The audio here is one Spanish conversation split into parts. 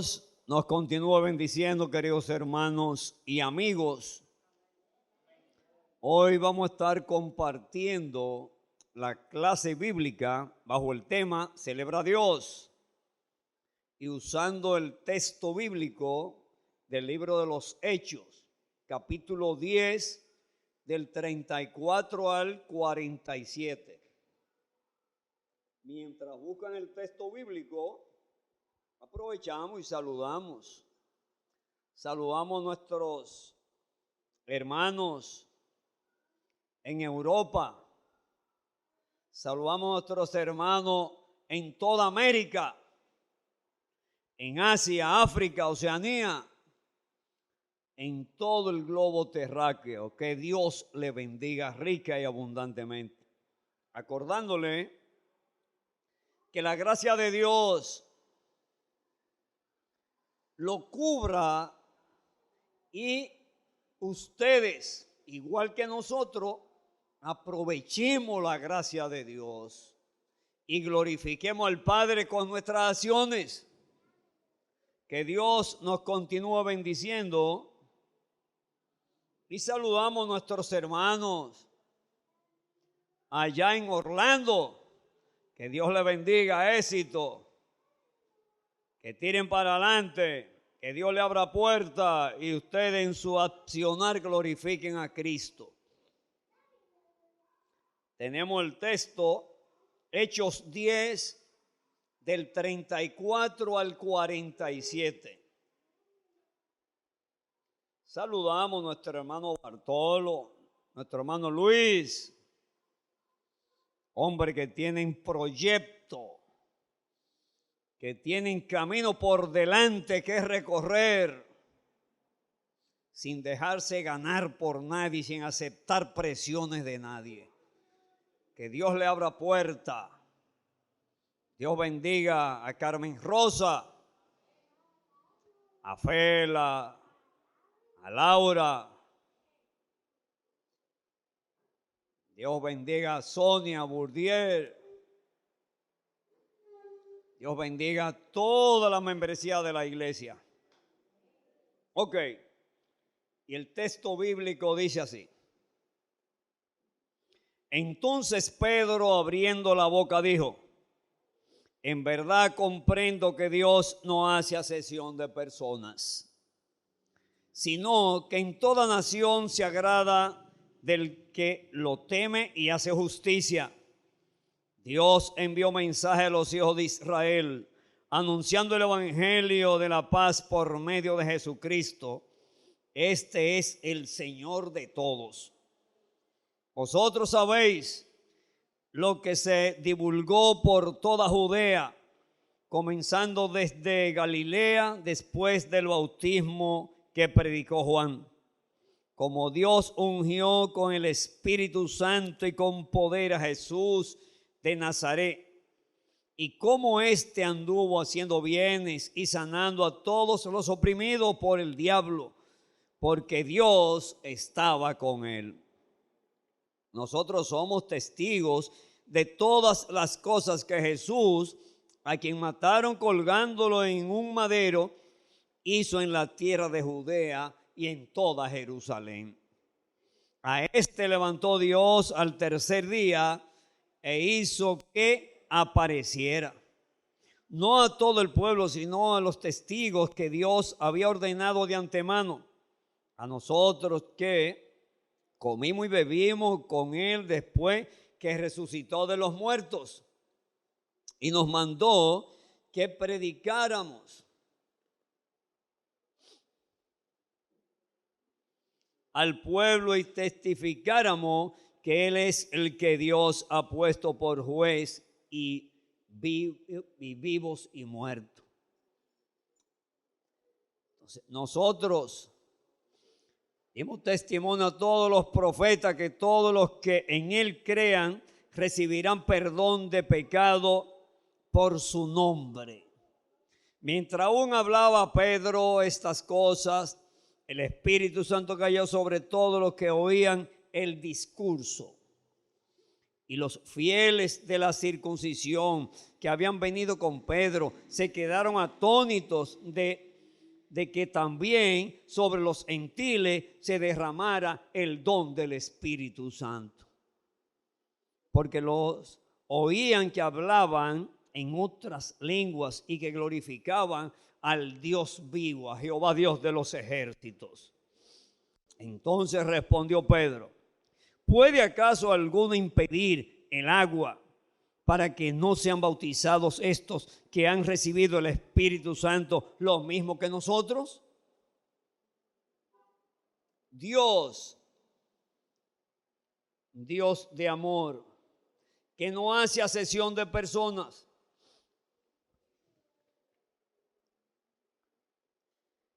Dios nos continúe bendiciendo, queridos hermanos y amigos. Hoy vamos a estar compartiendo la clase bíblica bajo el tema Celebra a Dios y usando el texto bíblico del libro de los Hechos, capítulo 10, del 34 al 47. Mientras buscan el texto bíblico, aprovechamos y saludamos. Saludamos a nuestros hermanos en Europa. Saludamos a nuestros hermanos en toda América, en Asia, África, Oceanía, en todo el globo terráqueo. Que Dios le bendiga rica y abundantemente. Acordándole que la gracia de Dios lo cubra y ustedes, igual que nosotros, aprovechemos la gracia de Dios y glorifiquemos al Padre con nuestras acciones. Que Dios nos continúe bendiciendo y saludamos a nuestros hermanos allá en Orlando. Que Dios les bendiga, éxito. Que tiren para adelante, que Dios le abra puerta y ustedes en su accionar glorifiquen a Cristo. Tenemos el texto, Hechos 10, del 34 al 47. Saludamos a nuestro hermano Bartolo, nuestro hermano Luis, hombre que tienen proyecto, que tienen camino por delante que recorrer, sin dejarse ganar por nadie, sin aceptar presiones de nadie. Que Dios le abra puerta. Dios bendiga a Carmen Rosa, a Fela, a Laura. Dios bendiga a Sonia Burdier. Dios bendiga a toda la membresía de la iglesia. Ok, y el texto bíblico dice así. Entonces Pedro, abriendo la boca, dijo: en verdad comprendo que Dios no hace acepción de personas, sino que en toda nación se agrada del que lo teme y hace justicia. Dios envió mensaje a los hijos de Israel, anunciando el evangelio de la paz por medio de Jesucristo. Este es el Señor de todos. Vosotros sabéis lo que se divulgó por toda Judea, comenzando desde Galilea, después del bautismo que predicó Juan, como Dios ungió con el Espíritu Santo y con poder a Jesús de Nazaret, y cómo éste anduvo haciendo bienes y sanando a todos los oprimidos por el diablo, porque Dios estaba con él. Nosotros somos testigos de todas las cosas que Jesús, a quien mataron colgándolo en un madero, hizo en la tierra de Judea y en toda Jerusalén. A este levantó Dios al tercer día e hizo que apareciera, no a todo el pueblo, sino a los testigos que Dios había ordenado de antemano, a nosotros que comimos y bebimos con él después que resucitó de los muertos, y nos mandó que predicáramos al pueblo y testificáramos que él es el que Dios ha puesto por juez y vivos y muertos. Entonces, nosotros dimos testimonio a todos los profetas que todos los que en él crean recibirán perdón de pecado por su nombre. Mientras aún hablaba Pedro estas cosas, el Espíritu Santo cayó sobre todos los que oían el discurso. Y los fieles de la circuncisión que habían venido con Pedro se quedaron atónitos de que también sobre los gentiles se derramara el don del Espíritu Santo. Porque los oían que hablaban en otras lenguas y que glorificaban al Dios vivo, a Jehová Dios de los ejércitos. Entonces respondió Pedro: ¿puede acaso alguno impedir el agua para que no sean bautizados estos que han recibido el Espíritu Santo lo mismo que nosotros? Dios de amor, que no hace acepción de personas,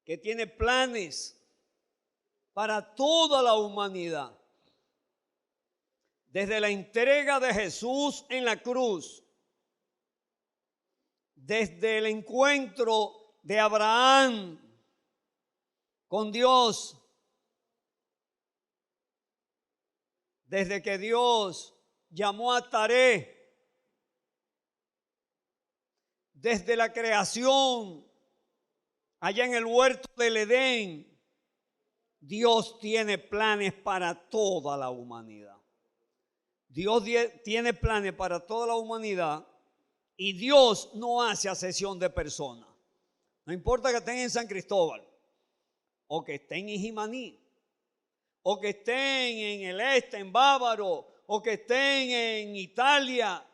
que tiene planes para toda la humanidad. Desde la entrega de Jesús en la cruz, desde el encuentro de Abraham con Dios, desde que Dios llamó a Taré, desde la creación, allá en el huerto del Edén, Dios tiene planes para toda la humanidad. Dios tiene planes para toda la humanidad y Dios no hace acepción de personas. No importa que estén en San Cristóbal, o que estén en Jimaní, o que estén en el este, en Bávaro, o que estén en Italia.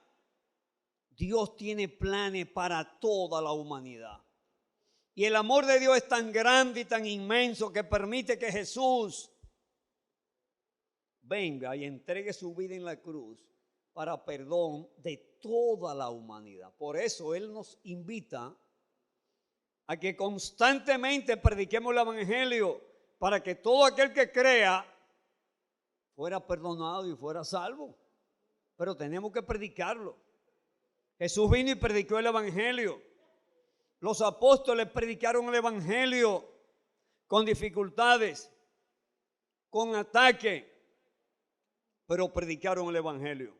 Dios tiene planes para toda la humanidad. Y el amor de Dios es tan grande y tan inmenso que permite que Jesús venga y entregue su vida en la cruz para perdón de toda la humanidad. Por eso Él nos invita a que constantemente prediquemos el evangelio para que todo aquel que crea fuera perdonado y fuera salvo. Pero tenemos que predicarlo. Jesús vino y predicó el evangelio. Los apóstoles predicaron el evangelio con dificultades, con ataque, pero predicaron el evangelio.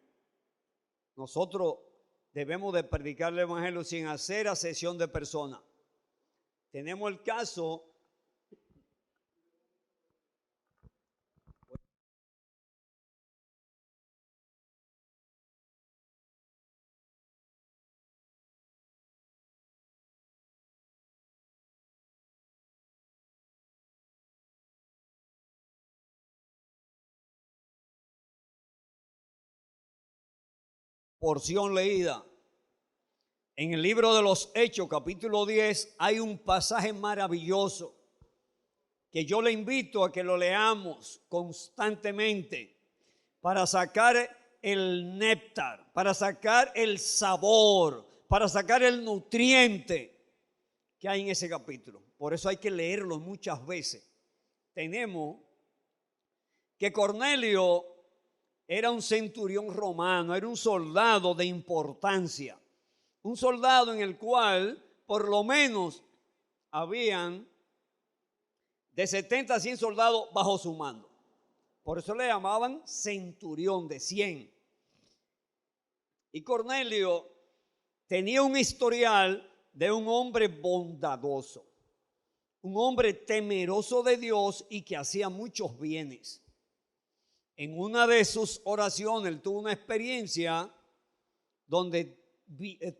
Nosotros debemos de predicar el evangelio sin hacer acepción de personas. Tenemos el caso porción leída. En el libro de los Hechos, capítulo 10, hay un pasaje maravilloso que yo le invito a que lo leamos constantemente para sacar el néctar, para sacar el sabor, para sacar el nutriente que hay en ese capítulo. Por eso hay que leerlo muchas veces. Tenemos que Cornelio era un centurión romano, era un soldado de importancia. Un soldado en el cual por lo menos habían de 70 a 100 soldados bajo su mando. Por eso le llamaban centurión de 100. Y Cornelio tenía un historial de un hombre bondadoso, un hombre temeroso de Dios y que hacía muchos bienes. En una de sus oraciones él tuvo una experiencia donde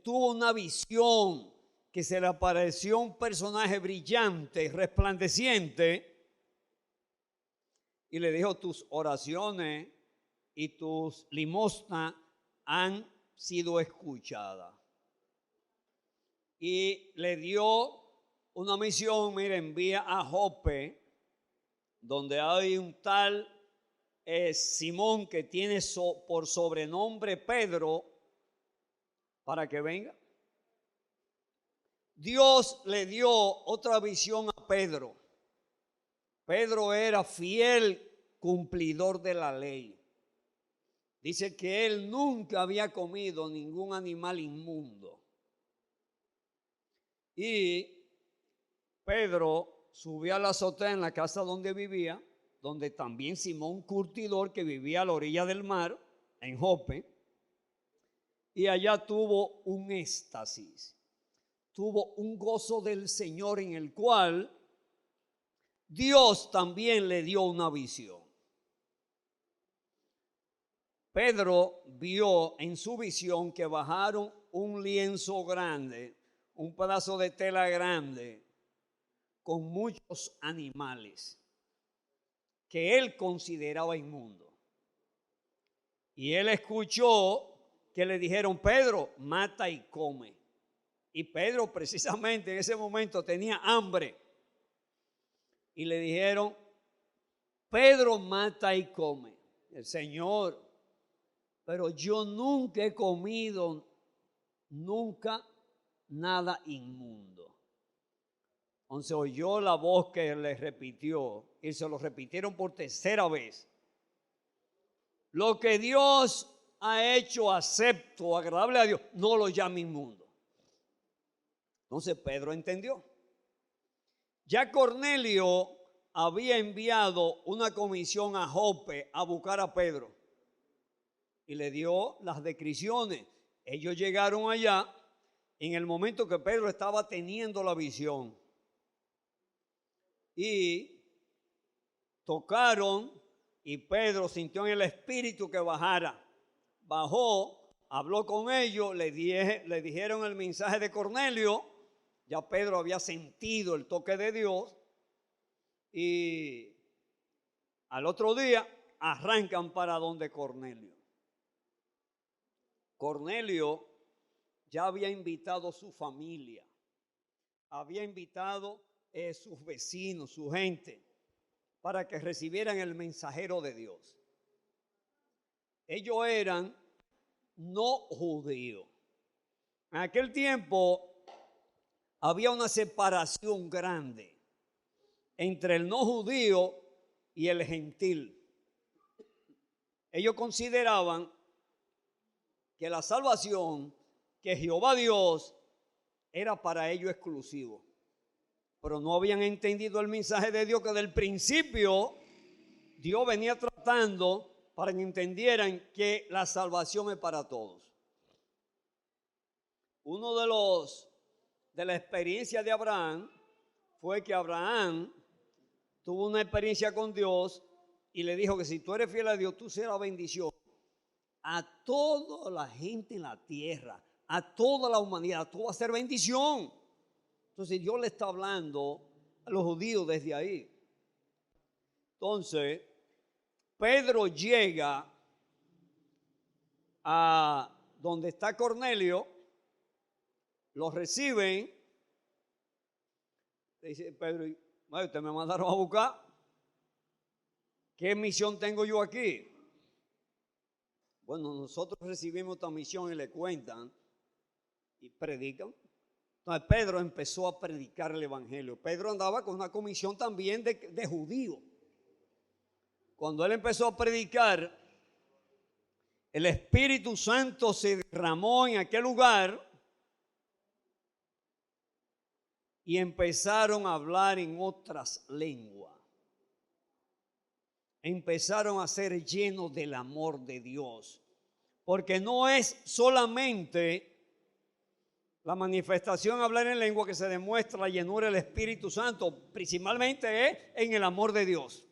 tuvo una visión que se le apareció un personaje brillante, resplandeciente, y le dijo: tus oraciones y tus limosnas han sido escuchadas. Y le dio una misión: mira, envía a Jope, donde hay un tal Simón que tiene por sobrenombre Pedro, para que venga. Dios le dio otra visión a Pedro. Pedro era fiel cumplidor de la ley. Dice que él nunca había comido ningún animal inmundo. Y Pedro subió a la azotea en la casa donde vivía, donde también Simón Curtidor, que vivía a la orilla del mar, en Jope, y allá tuvo un éxtasis, tuvo un gozo del Señor en el cual Dios también le dio una visión. Pedro vio en su visión que bajaron un lienzo grande, un pedazo de tela grande, con muchos animales que él consideraba inmundos. Y él escuchó que le dijeron: Pedro, mata y come. Y Pedro precisamente en ese momento tenía hambre. Y le dijeron: Pedro, mata y come. El Señor: pero yo nunca he comido, nunca nada inmundo. Entonces oyó la voz que le repitió, y se lo repitieron por tercera vez: lo que Dios ha hecho acepto, agradable a Dios, no lo llame inmundo. Entonces Pedro entendió. Ya Cornelio había enviado una comisión a Jope a buscar a Pedro y le dio las descripciones. Ellos llegaron allá en el momento que Pedro estaba teniendo la visión y tocaron, y Pedro sintió en el espíritu que bajara. Bajó, habló con ellos, le dijeron el mensaje de Cornelio. Ya Pedro había sentido el toque de Dios, y al otro día arrancan para donde Cornelio. Cornelio ya había invitado a su familia, había invitado a sus vecinos, su gente, para que recibieran el mensajero de Dios. Ellos eran no judíos. En aquel tiempo había una separación grande entre el no judío y el gentil. Ellos consideraban que la salvación, que Jehová Dios, era para ellos exclusivo. Pero no habían entendido el mensaje de Dios, que del principio Dios venía tratando para que entendieran que la salvación es para todos. Uno de la experiencia de Abraham fue que Abraham tuvo una experiencia con Dios y le dijo que si tú eres fiel a Dios, tú serás bendición a toda la gente en la tierra, a toda la humanidad. Tú vas a ser bendición. Entonces Dios le está hablando a los judíos desde ahí. Entonces Pedro llega a donde está Cornelio, lo reciben. Le dice Pedro: ustedes me mandaron a buscar, ¿qué misión tengo yo aquí? Bueno, nosotros recibimos esta misión, y le cuentan y predican. Entonces Pedro empezó a predicar el evangelio. Pedro andaba con una comisión también de judío. Cuando él empezó a predicar, el Espíritu Santo se derramó en aquel lugar y empezaron a hablar en otras lenguas. Empezaron a ser llenos del amor de Dios. Porque no es solamente la manifestación hablar en lengua que se demuestra la llenura del Espíritu Santo, principalmente es en el amor de Dios.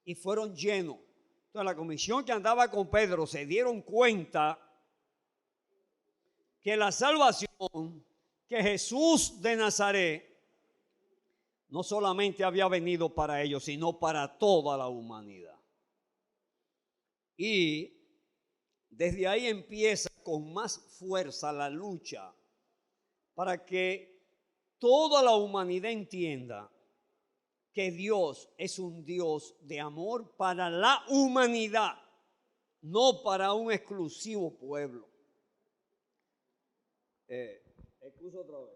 Y fueron llenos. Entonces la comisión que andaba con Pedro se dieron cuenta que la salvación, que Jesús de Nazaret no solamente había venido para ellos, sino para toda la humanidad. Y desde ahí empieza con más fuerza la lucha para que toda la humanidad entienda que Dios es un Dios de amor para la humanidad, no para un exclusivo pueblo. Excuso otra vez.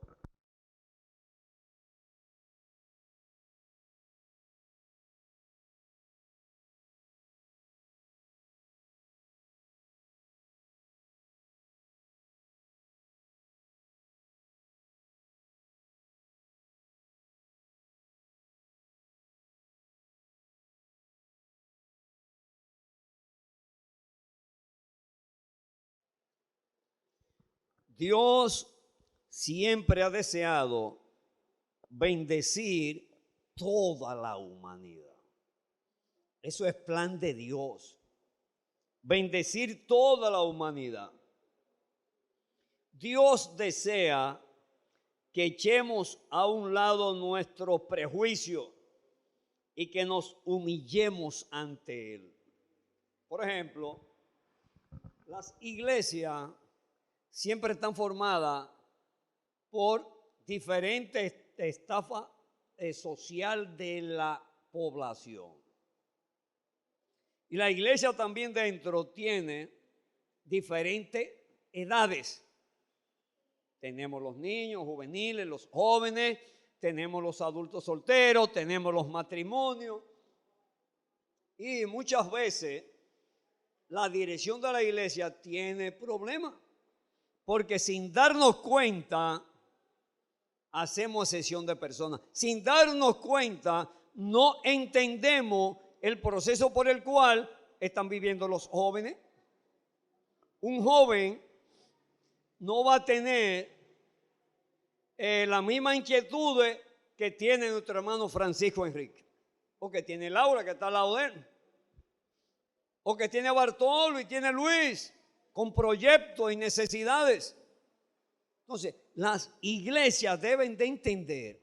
Dios siempre ha deseado bendecir toda la humanidad. Eso es plan de Dios. Bendecir toda la humanidad. Dios desea que echemos a un lado nuestros prejuicios y que nos humillemos ante Él. Por ejemplo, las iglesias siempre están formadas por diferentes estafas social de la población. Y la iglesia también dentro tiene diferentes edades. Tenemos los niños, juveniles, los jóvenes, tenemos los adultos solteros, tenemos los matrimonios. Y muchas veces la dirección de la iglesia tiene problemas, porque sin darnos cuenta hacemos excepción de personas. Sin darnos cuenta no entendemos el proceso por el cual están viviendo los jóvenes. Un joven no va a tener la misma inquietud que tiene nuestro hermano Francisco Enrique, o que tiene Laura, que está al lado de él, o que tiene Bartolo y tiene Luis, con proyectos y necesidades. Entonces, las iglesias deben de entender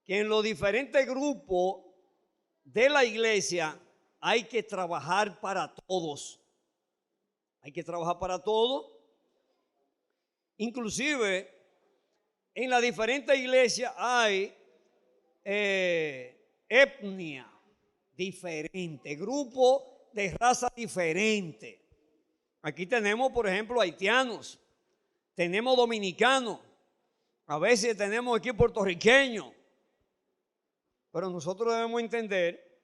que en los diferentes grupos de la iglesia hay que trabajar para todos. Hay que trabajar para todos. Inclusive, en las diferentes iglesias hay etnia diferente, grupo de raza diferente. Aquí tenemos, por ejemplo, haitianos, tenemos dominicanos, a veces tenemos aquí puertorriqueños, pero nosotros debemos entender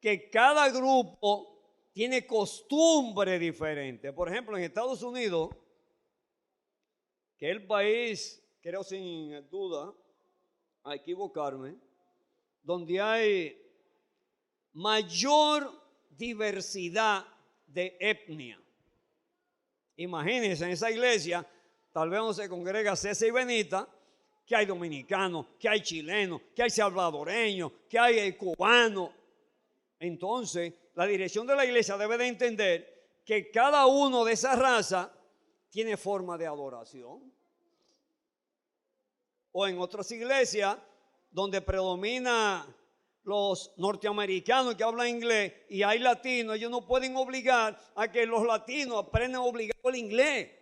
que cada grupo tiene costumbre diferente. Por ejemplo, en Estados Unidos, que es el país, creo sin duda, a equivocarme, donde hay mayor diversidad de etnia. Imagínense, en esa iglesia, tal vez no se congrega César y Benita, que hay dominicanos, que hay chilenos, que hay salvadoreños, que hay cubanos. Entonces, la dirección de la iglesia debe de entender que cada uno de esas razas tiene forma de adoración. O en otras iglesias donde predomina los norteamericanos que hablan inglés y hay latinos, ellos no pueden obligar a que los latinos aprendan obligado el inglés.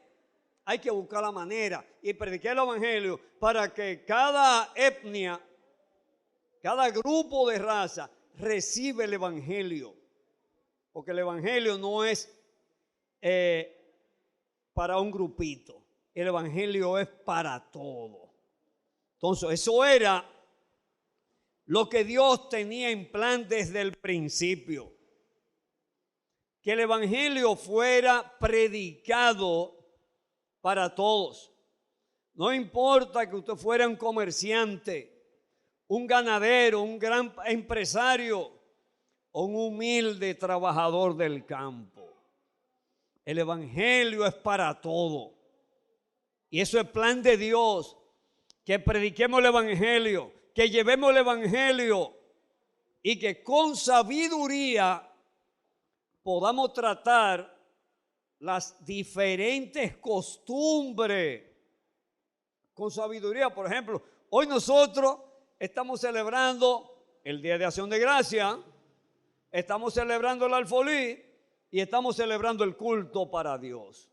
Hay que buscar la manera y predicar el evangelio para que cada etnia, cada grupo de raza reciba el evangelio. Porque el evangelio no es para un grupito, el evangelio es para todos. Entonces, eso era lo que Dios tenía en plan desde el principio. Que el evangelio fuera predicado para todos. No importa que usted fuera un comerciante, un ganadero, un gran empresario o un humilde trabajador del campo. El evangelio es para todo. Y eso es plan de Dios, que prediquemos el evangelio, que llevemos el evangelio y que con sabiduría podamos tratar las diferentes costumbres. Con sabiduría, por ejemplo, hoy nosotros estamos celebrando el Día de Acción de Gracia, estamos celebrando el alfolí y estamos celebrando el culto para Dios.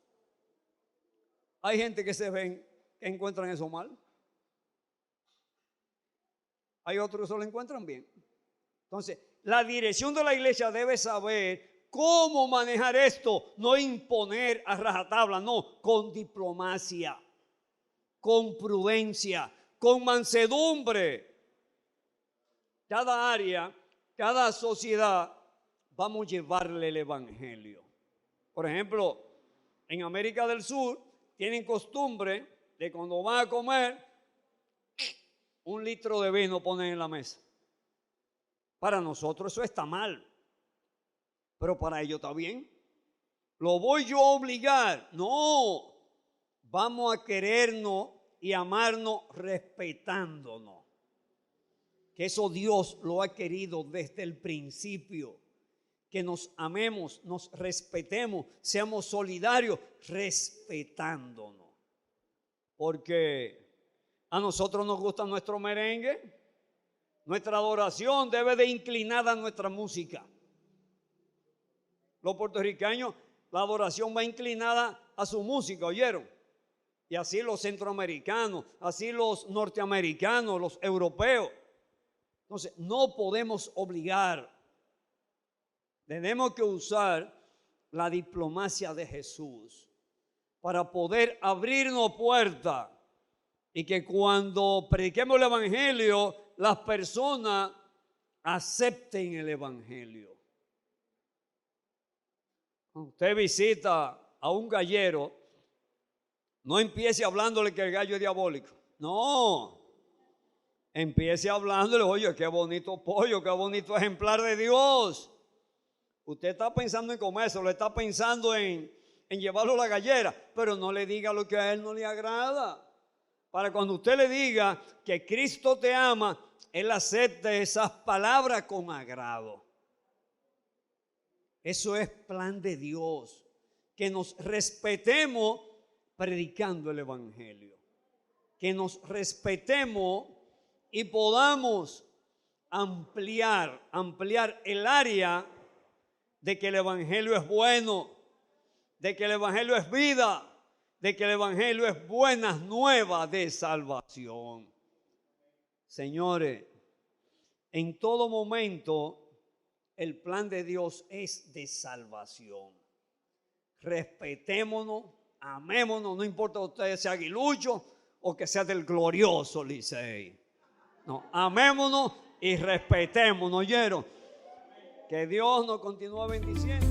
Hay gente que que encuentran eso mal. Hay otros que se lo encuentran bien. Entonces, la dirección de la iglesia debe saber cómo manejar esto, no imponer a rajatabla, no, con diplomacia, con prudencia, con mansedumbre. Cada área, cada sociedad, vamos a llevarle el evangelio. Por ejemplo, en América del Sur tienen costumbre de cuando van a comer, 1 litro de vino ponen en la mesa. Para nosotros eso está mal, pero para ellos está bien. ¿Lo voy yo a obligar? No, vamos a querernos y amarnos respetándonos. Que eso Dios lo ha querido desde el principio. Que nos amemos, nos respetemos, seamos solidarios, respetándonos. Porque a nosotros nos gusta nuestro merengue. Nuestra adoración debe de inclinar a nuestra música. Los puertorriqueños, la adoración va inclinada a su música, ¿oyeron? Y así los centroamericanos, así los norteamericanos, los europeos. Entonces, no podemos obligar. Tenemos que usar la diplomacia de Jesús para poder abrirnos puertas y que cuando prediquemos el evangelio, las personas acepten el evangelio. Cuando usted visita a un gallero, no empiece hablándole que el gallo es diabólico. No. Empiece hablándole, oye, qué bonito pollo, qué bonito ejemplar de Dios. Usted está pensando en comérselo, está pensando en llevarlo a la gallera, pero no le diga lo que a él no le agrada. Para cuando usted le diga que Cristo te ama, él acepte esas palabras con agrado. Eso es plan de Dios, que nos respetemos predicando el evangelio, que nos respetemos y podamos ampliar el área de que el evangelio es bueno, de que el evangelio es vida, de que el evangelio es buenas nuevas de salvación. Señores, en todo momento el plan de Dios es de salvación. Respetémonos, amémonos, no importa que usted sea aguilucho o que sea del glorioso Licey. No, amémonos y respetémonos, ¿oyeron? Que Dios nos continúe bendiciendo.